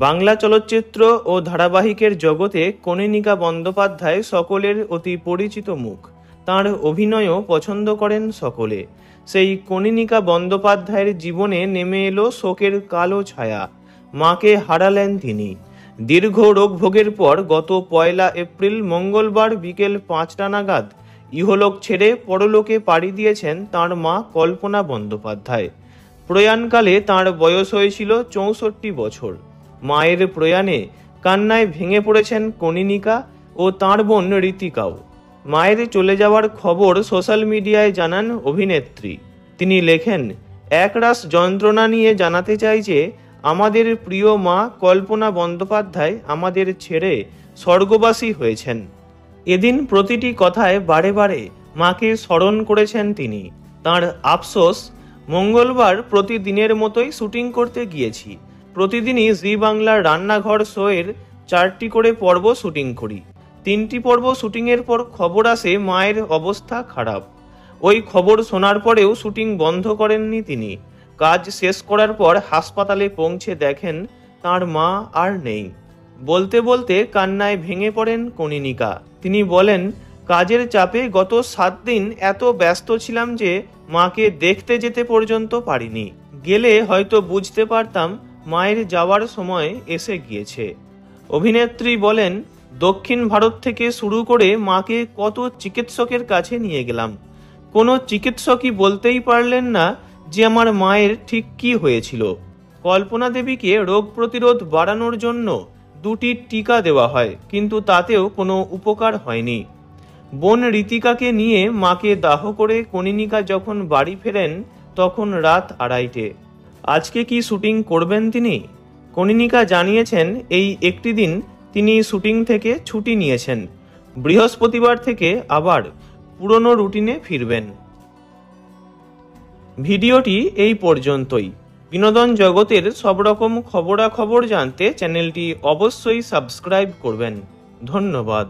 বাংলা চলচ্চিত্র ও ধারাবাহিকের জগতে কনীনিকা বন্দ্যোপাধ্যায় সকলের অতি পরিচিত মুখ। তাঁর অভিনয়ও পছন্দ করেন সকলে। সেই কনীনিকা বন্দ্যোপাধ্যায়ের জীবনে নেমে এলো শোকের কালো ছায়া। মাকে হারালেন তিনি। দীর্ঘ রোগভোগের পর গত 1 এপ্রিল মঙ্গলবার বিকেল 5টা নাগাদ ইহলোক ছেড়ে পরলোকে পাড়ি দিয়েছেন তাঁর মা কল্পনা বন্দ্যোপাধ্যায়। প্রয়াণকালে তাঁর বয়স হয়েছিল 64 বছর। মায়ের প্রয়াণে কান্নায় ভেঙে পড়েছেন কনীনিকা ও তাঁর বোন ঋতিকাও। মায়ের চলে যাওয়ার খবর সোশ্যাল মিডিয়ায় জানান অভিনেত্রী। তিনি লেখেন, একরাশ যন্ত্রণা নিয়ে জানাতে চাই যে আমাদের প্রিয় মা কল্পনা বন্দ্যোপাধ্যায় আমাদের ছেড়ে স্বর্গবাসী হয়েছেন। এদিন প্রতিটি কথায় বারে বারে মাকে স্মরণ করেছেন তিনি। তাঁর আফসোস, মঙ্গলবার প্রতিদিনের মতোই শুটিং করতে গিয়েছি। প্রতিদিনই জি বাংলার রান্নাঘর শোয়ের 4টি করে পর্ব শুটিং করি। 3টি পর্ব শুটিংয়ের পর খবর আসে মায়ের অবস্থা খারাপ। ওই খবর শোনার পরেও শুটিং বন্ধ করেননি তিনি। কাজ শেষ করার পর হাসপাতালে পৌঁছে দেখেন তাঁর মা আর নেই। বলতে বলতে কান্নায় ভেঙে পড়েন কনীনিকা। তিনি বলেন, কাজের চাপে গত 7 দিন এত ব্যস্ত ছিলাম যে মাকে দেখতে যেতে পর্যন্ত পারিনি। গেলে হয়তো বুঝতে পারতাম মায়ের যাওয়ার সময় এসে গিয়েছে। অভিনেত্রী বলেন, দক্ষিণ ভারত থেকে শুরু করে মাকে কত চিকিৎসকের কাছে নিয়ে গেলাম। কোনো চিকিৎসকই বলতেই পারলেন না যে আমার মায়ের ঠিক কী হয়েছিল। কল্পনা দেবীকে রোগ প্রতিরোধ বাড়ানোর জন্য 2টি টিকা দেওয়া হয়, কিন্তু তাতেও কোনো উপকার হয়নি। বোন ঋতিকাকে নিয়ে মাকে দাহ করে কনীনিকা যখন বাড়ি ফেরেন তখন রাত 2:30। আজকে কি শুটিং করবেন তিনি? কনীনিকা জানিয়েছেন এই একটি দিন তিনি শুটিং থেকে ছুটি নিয়েছেন। বৃহস্পতিবার থেকে আবার পুরনো রুটিনে ফিরবেন। ভিডিওটি এই পর্যন্তই। বিনোদন জগতের সব রকম খবরাখবর জানতে চ্যানেলটি অবশ্যই সাবস্ক্রাইব করবেন। ধন্যবাদ।